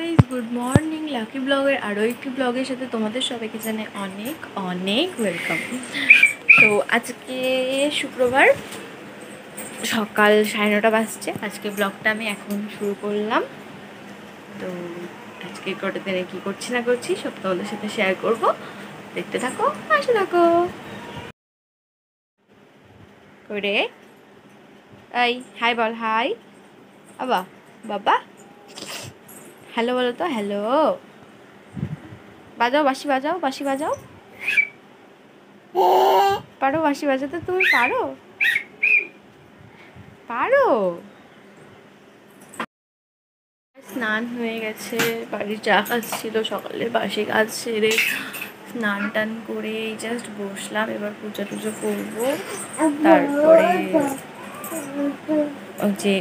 Guys, good morning. Lucky ব্লগের আরও একটি ব্লগের সাথে তোমাদের সবাইকে জানাই অনেক অনেক ওয়েলকাম। তো আজকে শুক্রবার সকাল 9:30 বাজছে। আজকে ব্লগটা আমি এখন শুরু করলাম। তো আজকে কটা দিনে কী করছি না করছি সব তোমাদের সাথে শেয়ার করব। দেখতে থাকো, পাশে থাকো। করে এই হাই বল, হাই বাবা। বাবা হ্যালো বলো তো, হ্যালো। বাজাও, বাঁশি বাজাও, বাঁশি বাজাও। পারো বাঁশি বাজাতে? তুমি পারো? পারো? স্নান হয়ে গেছে, বাড়ির চা কাজ ছিল সকালে, বাসি কাজ সেরে স্নান টান করে জাস্ট বসলাম। এবার পুজো টুজো করবো, তারপরে যে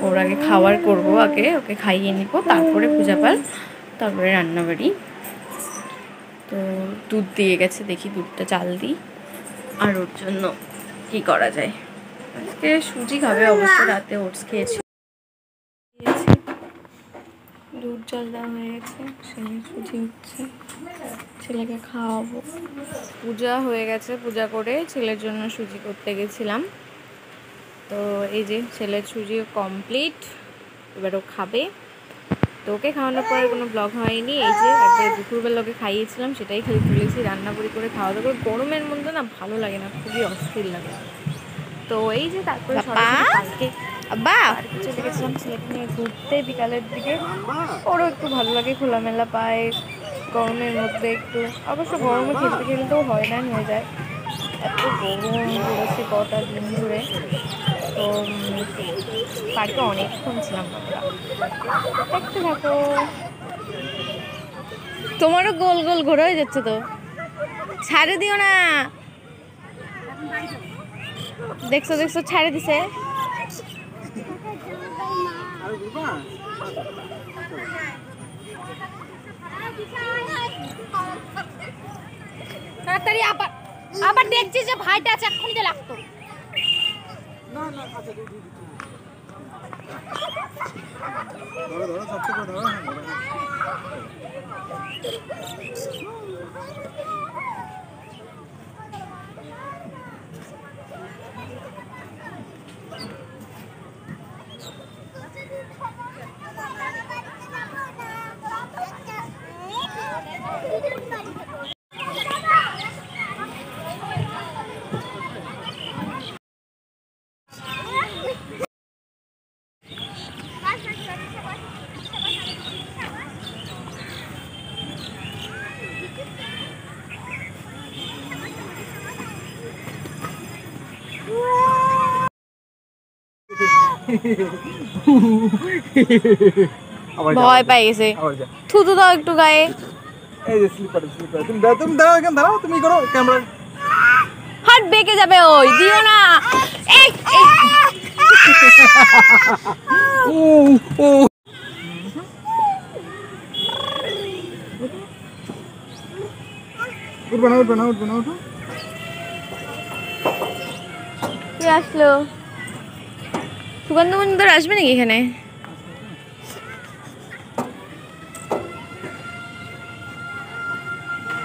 ওর আগে খাবার করবো, আগে ওকে খাইয়ে নিবো, তারপরে পূজা পাল, তারপরে রান্নাবাড়ি। তো দুধ দিয়ে গেছে, দেখি দুধটা চাল দিই। আর ওর জন্য কি করা যায়, আজকে সুজি খাবে অবশ্য, রাতে ওটস খেয়েছি। দুধ জল দেওয়া হয়ে গেছে, ছেলে সুজি হচ্ছে, ছেলেকে খাওয়াবো। পূজা হয়ে গেছে, পূজা করে ছেলের জন্য সুজি করতে গেছিলাম। তো এই যে ছেলের সুজি কমপ্লিট, এবার ও খাবে। তো ওকে খাওয়ানোর পরে কোনো ব্লগ হয়নি। এই যে একবার দুপুরবেলা ওকে খাইয়েছিলাম, সেটাই খালি তুলেছি। রান্নাবাড়ি করে খাওয়া দাওয়া করে গরমের মধ্যে না ভালো লাগে না, খুবই অস্থির লাগে। তো এই যে তারপরে সরাসরি পার্কে চলে গেছিলাম ছেলেকে নিয়ে ঘুরতে বিকালের দিকে। ওরও একটু ভালো লাগে, খোলামেলা পায় গরমের মধ্যে একটু। অবশ্য গরমে খেলতে খেলতেও হয় না, হয়ে যায়। এত গরম পড়েছে কটা দিন ধরে। তো পার্কে অনেকক্ষণ ছিলাম আমরা। দেখতে থাকো। তোমারও গোল গোল ঘোরা হয়ে যাচ্ছে, তো ছাড়ে দিও না। দেখছো দেখছো, ছাড়ে দিছে। তাড়াতাড়ি আবার আবার দেখছি যে ভাইটা আছে, এক্ষুনি যে লাগতো না না। আচ্ছা ধরো ধরো, সব থেকে ধরো। ভয় পাই গেছে, থুতু দাও একটু গায়ে। এই যে স্লিপার স্লিপার, তুমি দাও, তুমি দাও, এখানে দাঁড়াও, তুমি করো ক্যামেরা। হাত বেঁকে যাবে, ওই দিও না। এই ও ও উঠবে না, উঠবে না, উঠবে না, উঠো। কে আসলো? সুগন্ধ মজুমদার আসবে নাকি এখানে?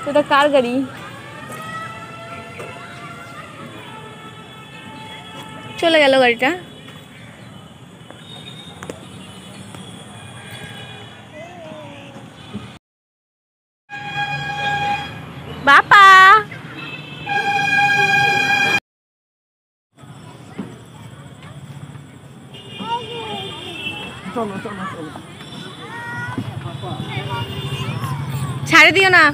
সেটা কার গাড়ি? চলে গেল গাড়িটা। বাপা ছাড়ে দিও না।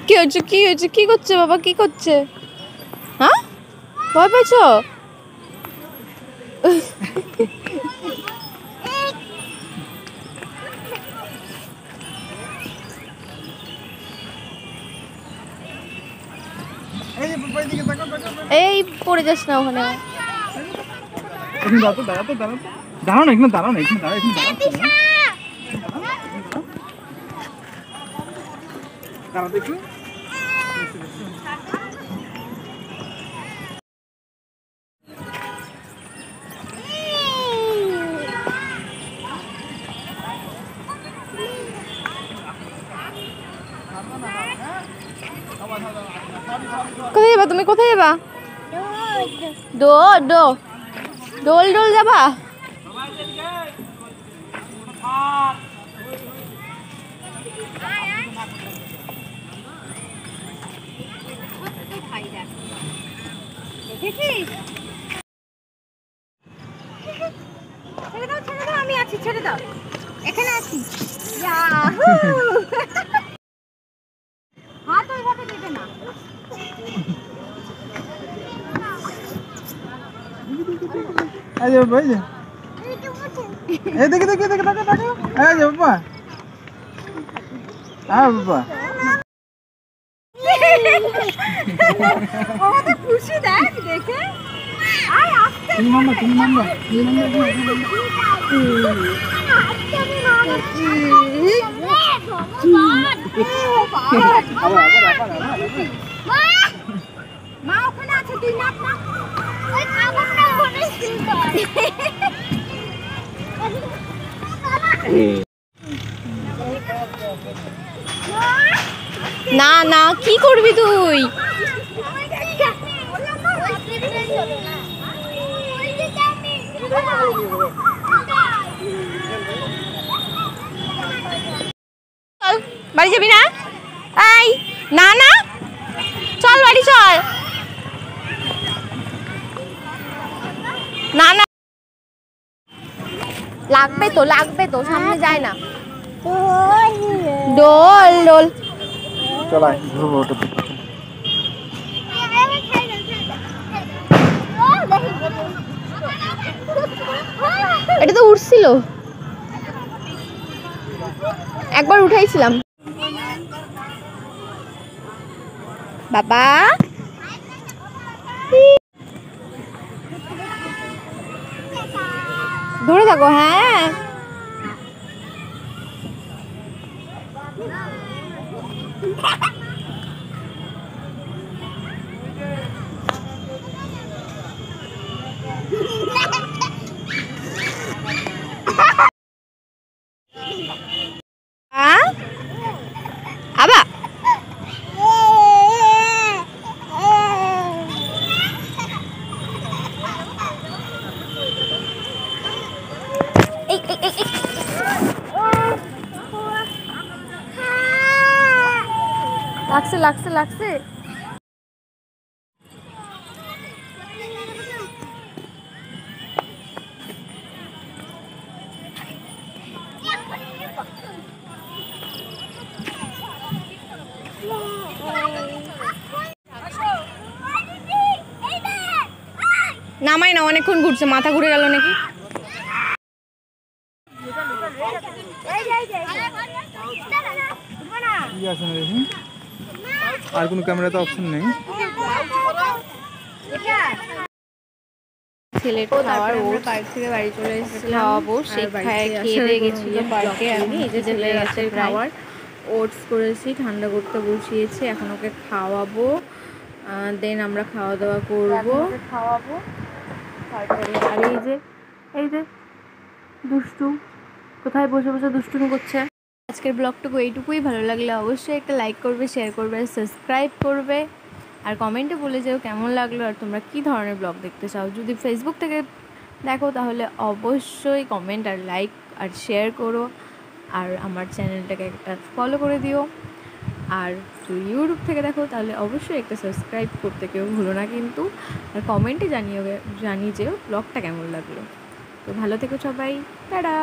কি হচ্ছে, কি হচ্ছে, কি করছে বাবা, কি করছে? হ্যাঁ, ভয় পেয়েছো? এই পড়ে যাস না ওখানে। দাঁড়াও না, এখানে দাঁড়াও না, এখানে দাঁড়াও, এখানে দাঁড়াও। কোথায় যাবা তুমি? কোথায় যাবা? ডোল ডোল যাবা? আমি আছি, ছেড়ে দাও, এখানে আছি। হাত ওইভাবে দেবে না। এই যে বাবা, এই দেখে দেখে দেখে দেখে দেখে, এই যে বাবা, হ্যাঁ বাবা, ও তো খুশি দেখ দেখে। আয় আস্তে, তুমি মাম্মা, তুমি মাম্মা, তুমি মাম্মা, মা ওখানে আছে, তুই নাচ না। ওই খাবারটা ওখানে ছিল। না না, কি করবি তুই? চল, বাড়ি যাবি না? এই না না, চল বাড়ি চল। না না, লাগবে তো, সামনে যায় না। ডোল ডোল চলাই ঘুরবো ওটা। এটা তো উঠছিল, একবার উঠাইছিলাম। বাবা ধরে থাকো। হ্যাঁ আবা লাগছে লাগছে লাগছে। নামাই না, অনেকক্ষণ ঘুরছে, মাথা ঘুরে গেল নাকি। আর কোনো ক্যামেরাতে অপশন নেই। ছেলের খাওয়ার ওর পার্ক থেকে বাড়ি চলে এসেছিলাম, খাওয়াবো। সেই খেয়ে গেছিল পার্কে। আমি এই যে ছেলের রাতের খাবার ওটস করেছি, ঠান্ডা করতে বসিয়েছি, এখন ওকে খাওয়াবো। দেন আমরা খাওয়া দাওয়া করবো, খাওয়াবো। আর এই যে দুষ্টু কোথায় বসে বসে দুষ্টুমি করছে। আজকের ব্লগটুকু এইটুকুই। ভালো লাগলে অবশ্যই একটা লাইক করবে, শেয়ার করবে, সাবস্ক্রাইব করবে। আর কমেন্টে বলে যাও কেমন লাগলো আর তোমরা কী ধরনের ব্লগ দেখতে চাও। যদি ফেসবুক থেকে দেখো তাহলে অবশ্যই কমেন্ট আর লাইক আর শেয়ার করো। আর আমার চ্যানেলটাকে একটা ফলো করে দিও। আর যদি ইউটিউব থেকে দেখো তাহলে অবশ্যই একটা সাবস্ক্রাইব করতে কেউ ভুলো না কিন্তু। আর কমেন্টে জানিয়ে যেও ব্লগটা কেমন লাগলো। তো ভালো থেকো সবাই, টাটা।